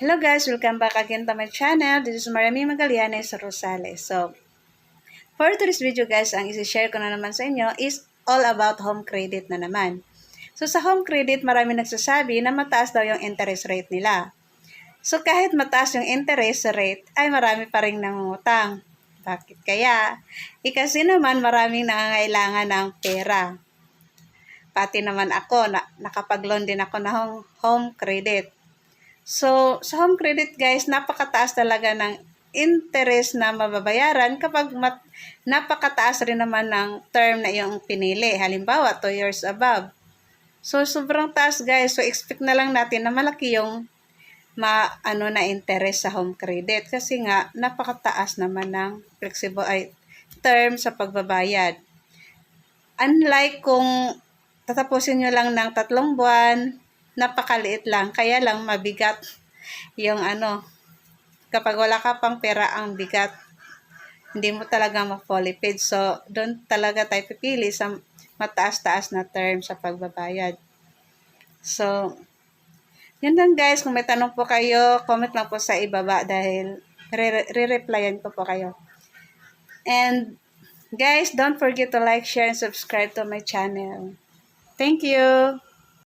Hello guys, welcome back again to my channel. This is Marami Magallanes Rosales. So, for today's video guys, ang isi-share ko na naman sa inyo is all about home credit na naman. So, sa home credit, marami nagsasabi na mataas daw yung interest rate nila. So, kahit mataas yung interest rate, ay marami pa rin nangungutang. Bakit kaya? Kasi naman maraming nangangailangan ng pera. Pati naman ako, nakapag-loan din ako ng home credit. So, sa home credit guys, napakataas talaga ng interest na mababayaran kapag napakataas rin naman ng term na iyong pinili. Halimbawa, 2 years above. So, sobrang taas guys. So, expect na lang natin na malaki yung na interest sa home credit kasi nga napakataas naman ng flexible term sa pagbabayad. Unlike kung tatapusin nyo lang ng 3 buwan, napakaliit lang, kaya lang mabigat yung kapag wala ka pang pera ang bigat, hindi mo talaga ma-fully paid. So, doon talaga tayo pipili sa mataas-taas na term sa pagbabayad. So, yun lang guys. Kung may tanong po kayo, comment lang po sa ibaba dahil re-replyan ko po kayo. And guys, don't forget to like, share, and subscribe to my channel. Thank you!